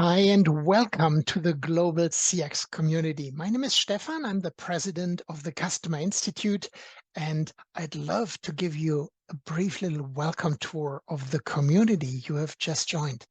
Hi, and welcome to the Global CX community. My name is Stefan. I'm the president of the Customer Institute, and I'd love to give you a brief little welcome tour of the community you have just joined.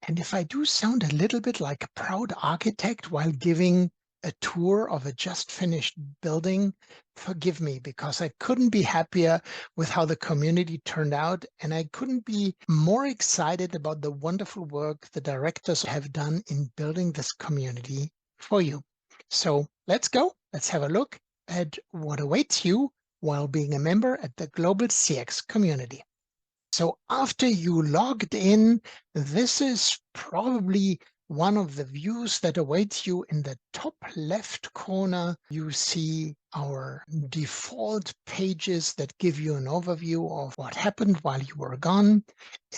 And if I do sound a little bit like a proud architect while giving a tour of a just finished building, forgive me, because I couldn't be happier with how the community turned out, and I couldn't be more excited about the wonderful work the directors have done in building this community for you. So let's go. Let's have a look at what awaits you while being a member at the Global CX community. So after you logged in, this is probably one of the views that awaits you. In the top left corner. You see our default pages that give you an overview of what happened while you were gone.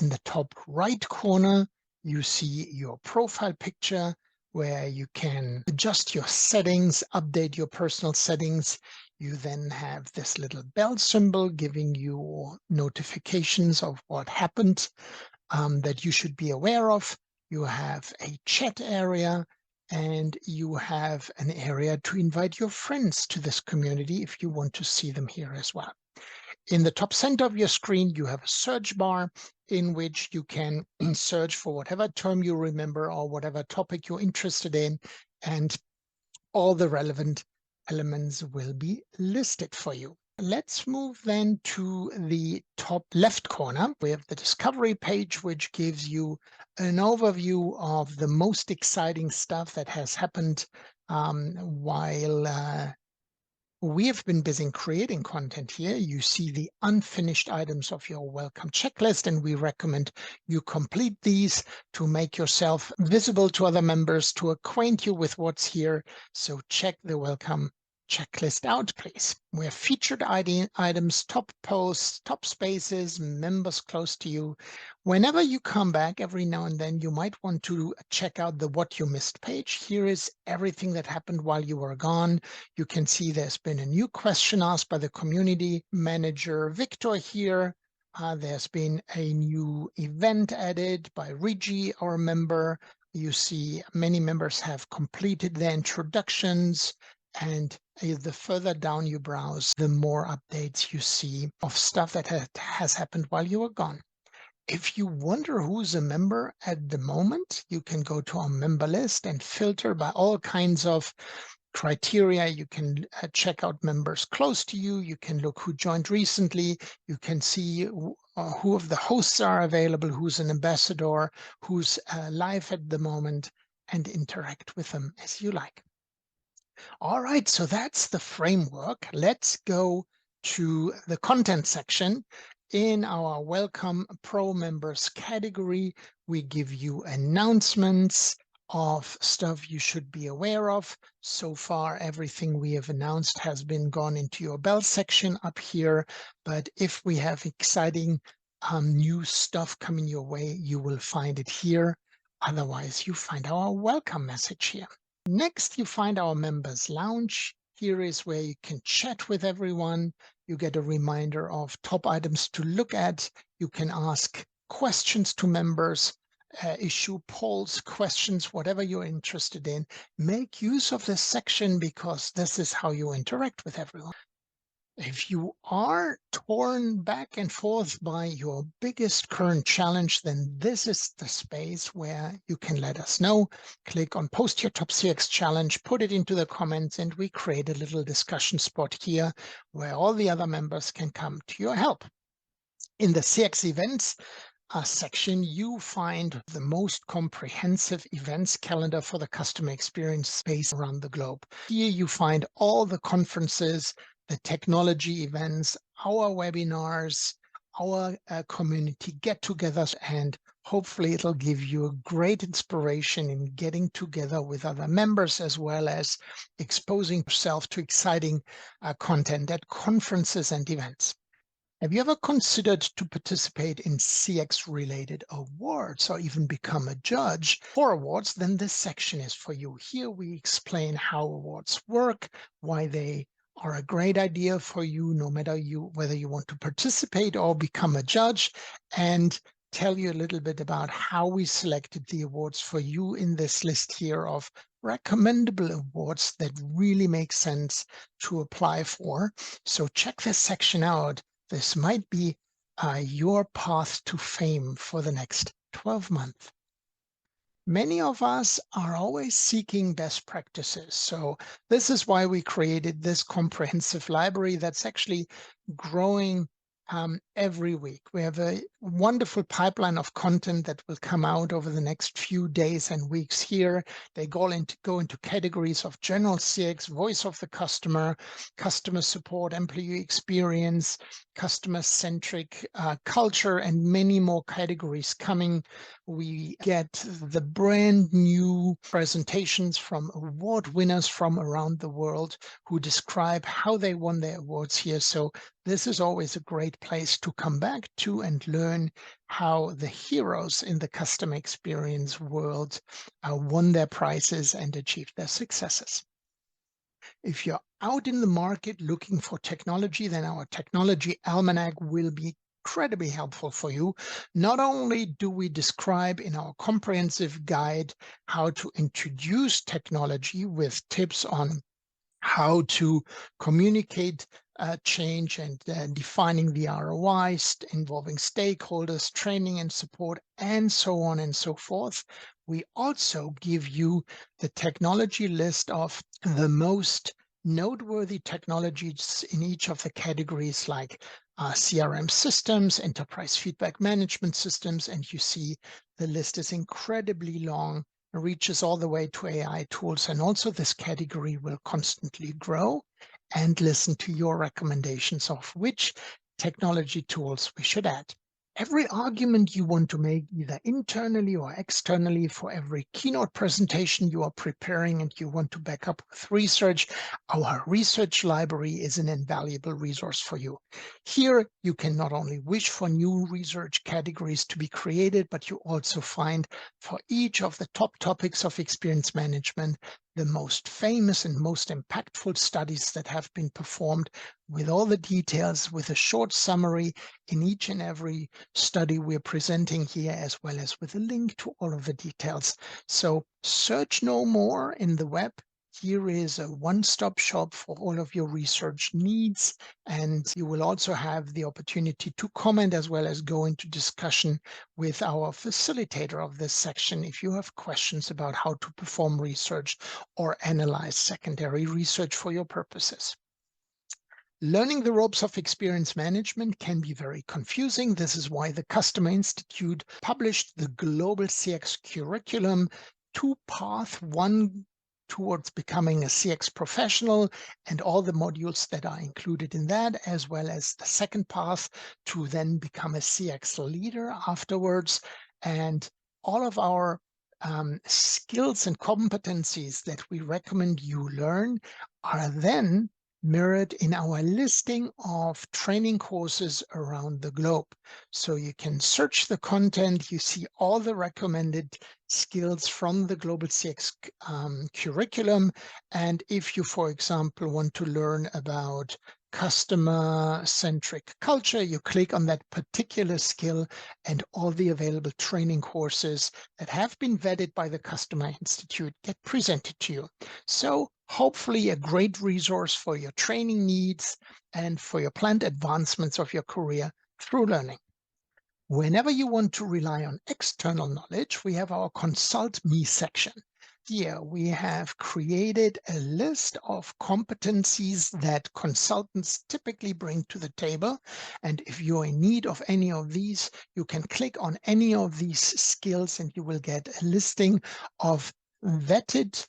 In the top right corner, you see your profile picture where you can adjust your settings, update your personal settings. You then have this little bell symbol giving you notifications of what happened that you should be aware of. You have a chat area, and you have an area to invite your friends to this community if you want to see them here as well. In the top center of your screen, you have a search bar in which you can search for whatever term you remember or whatever topic you're interested in, and all the relevant elements will be listed for you. Let's move then to the top left corner. We have the discovery page, which gives you an overview of the most exciting stuff that has happened while we have been busy creating content here. You see the unfinished items of your welcome checklist, and we recommend you complete these to make yourself visible to other members, to acquaint you with what's here. So check the welcome checklist out, please. We have featured items, top posts, top spaces, members close to you. Whenever you come back, every now and then, you might want to check out the What You Missed page. Here is everything that happened while you were gone. You can see there's been a new question asked by the community manager, Victor, here. There's been a new event added by Rigi, our member. You see many members have completed their introductions, and the further down you browse, the more updates you see of stuff that has happened while you were gone. If you wonder who's a member at the moment, you can go to our member list and filter by all kinds of criteria. You can check out members close to you. You can look who joined recently. You can see who of the hosts are available, who's an ambassador, who's live at the moment, and interact with them as you like. All right, so that's the framework. Let's go to the content section. In our Welcome Pro Members category, we give you announcements of stuff you should be aware of. So far, everything we have announced has been gone into your bell section up here. But if we have exciting new stuff coming your way, you will find it here. Otherwise, you find our welcome message here. Next, you find our members lounge. Here is where you can chat with everyone. You get a reminder of top items to look at. You can ask questions to members, issue polls, questions, whatever you're interested in. Make use of this section because this is how you interact with everyone. If you are torn back and forth by your biggest current challenge, then this is the space where you can let us know. Click on Post Your Top CX Challenge, put it into the comments, and we create a little discussion spot here where all the other members can come to your help. In the CX events section, you find the most comprehensive events calendar for the customer experience space around the globe. Here you find all the conferences, the technology events, our webinars, our community get-togethers, and hopefully it'll give you a great inspiration in getting together with other members, as well as exposing yourself to exciting content at conferences and events. Have you ever considered to participate in CX-related awards or even become a judge for awards? Then this section is for you. Here we explain how awards work, why they are a great idea for you, no matter whether you want to participate or become a judge, and tell you a little bit about how we selected the awards for you in this list here of recommendable awards that really make sense to apply for. So check this section out. This might be your path to fame for the next 12 months. Many of us are always seeking best practices. So this is why we created this comprehensive library that's actually growing every week. We have a wonderful pipeline of content that will come out over the next few days and weeks here. They go into categories of general CX, voice of the customer, customer support, employee experience, customer-centric culture, and many more categories coming. We get the brand new presentations from award winners from around the world who describe how they won their awards here. So this is always a great place to come back to and learn how the heroes in the customer experience world won their prizes and achieved their successes. If you're out in the market looking for technology, then our technology almanac will be incredibly helpful for you. Not only do we describe in our comprehensive guide how to introduce technology with tips on how to communicate change and defining the ROI, involving stakeholders, training and support, and so on and so forth. We also give you the technology list of the most noteworthy technologies in each of the categories, like CRM systems, enterprise feedback management systems, and you see the list is incredibly long, reaches all the way to AI tools. And also this category will constantly grow, and listen to your recommendations of which technology tools we should add. Every argument you want to make, either internally or externally, for every keynote presentation you are preparing and you want to back up with research, our research library is an invaluable resource for you. Here, you can not only wish for new research categories to be created, but you also find for each of the top topics of experience management the most famous and most impactful studies that have been performed, with all the details, with a short summary in each and every study we're presenting here, as well as with a link to all of the details. So search no more in the web. Here is a one-stop shop for all of your research needs, and you will also have the opportunity to comment as well as go into discussion with our facilitator of this section if you have questions about how to perform research or analyze secondary research for your purposes. Learning the ropes of experience management can be very confusing. This is why the Customer Institute published the Global CX Curriculum, two-path, one towards becoming a CX professional and all the modules that are included in that, as well as the second path to then become a CX leader afterwards. And all of our skills and competencies that we recommend you learn are then mirrored in our listing of training courses around the globe. So you can search the content, you see all the recommended skills from the Global CX curriculum. And if you, for example, want to learn about customer-centric culture, you click on that particular skill, and all the available training courses that have been vetted by the Customer Institute get presented to you. So hopefully a great resource for your training needs and for your planned advancements of your career through learning. Whenever you want to rely on external knowledge, we have our Consult Me section. Here we have created a list of competencies that consultants typically bring to the table. And if you're in need of any of these, you can click on any of these skills and you will get a listing of vetted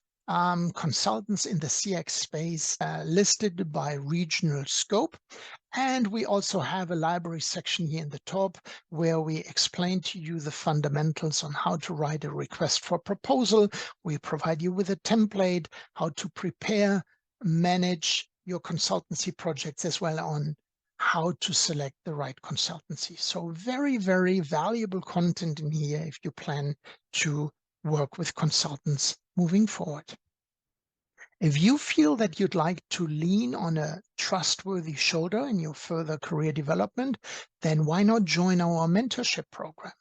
consultants in the CX space listed by regional scope. And we also have a library section here in the top where we explain to you the fundamentals on how to write a request for proposal. We provide you with a template, how to prepare, manage your consultancy projects, as well on how to select the right consultancy. So very, very valuable content in here if you plan to work with consultants moving forward. If you feel that you'd like to lean on a trustworthy shoulder in your further career development, then why not join our mentorship program?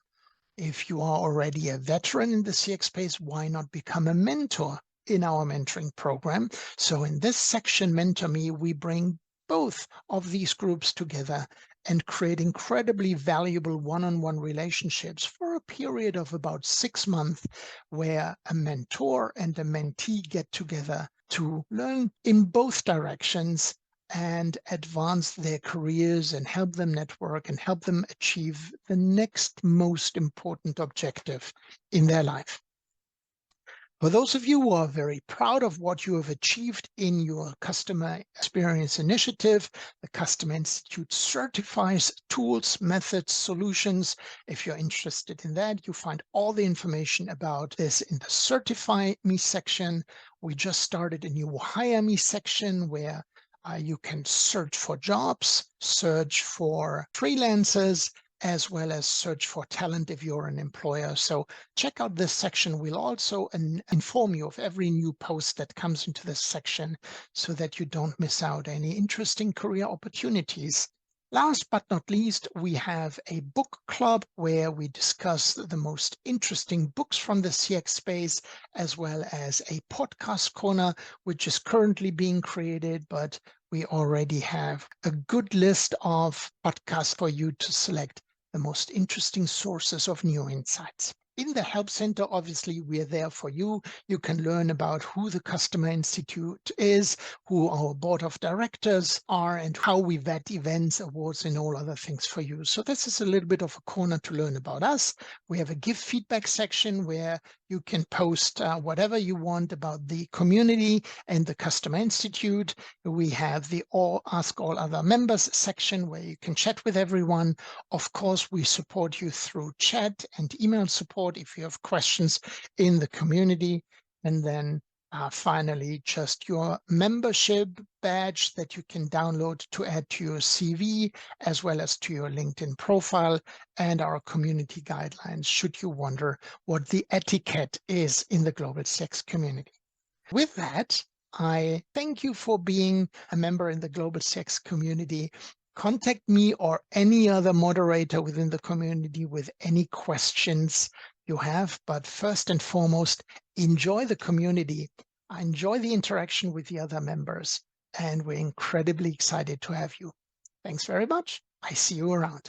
If you are already a veteran in the CX space, why not become a mentor in our mentoring program? So in this section, Mentor Me, we bring both of these groups together and create incredibly valuable one-on-one relationships for a period of about 6 months, where a mentor and a mentee get together to learn in both directions and advance their careers and help them network and help them achieve the next most important objective in their life. For those of you who are very proud of what you have achieved in your customer experience initiative, the Customer Institute certifies tools, methods, solutions. If you're interested in that, you find all the information about this in the Certify Me section. We just started a new Hire Me section where you can search for jobs, search for freelancers, as well as search for talent if you're an employer. So check out this section. We'll also inform you of every new post that comes into this section so that you don't miss out any interesting career opportunities. Last but not least, we have a book club where we discuss the most interesting books from the CX space, as well as a podcast corner, which is currently being created, but we already have a good list of podcasts for you to select the most interesting sources of new insights. In the Help Center, obviously, we're there for you. You can learn about who the Customer Institute is, who our board of directors are, and how we vet events, awards, and all other things for you. So this is a little bit of a corner to learn about us. We have a give feedback section where you can post whatever you want about the community and the Customer Institute. We have the Ask All Other Members section where you can chat with everyone. Of course, we support you through chat and email support if you have questions in the community. And then finally, just your membership badge that you can download to add to your CV, as well as to your LinkedIn profile, and our community guidelines, should you wonder what the etiquette is in the global CX community. With that, I thank you for being a member in the global CX community. Contact me or any other moderator within the community with any questions you have. But first and foremost, enjoy the community. Enjoy the interaction with the other members. And we're incredibly excited to have you. Thanks very much. I see you around.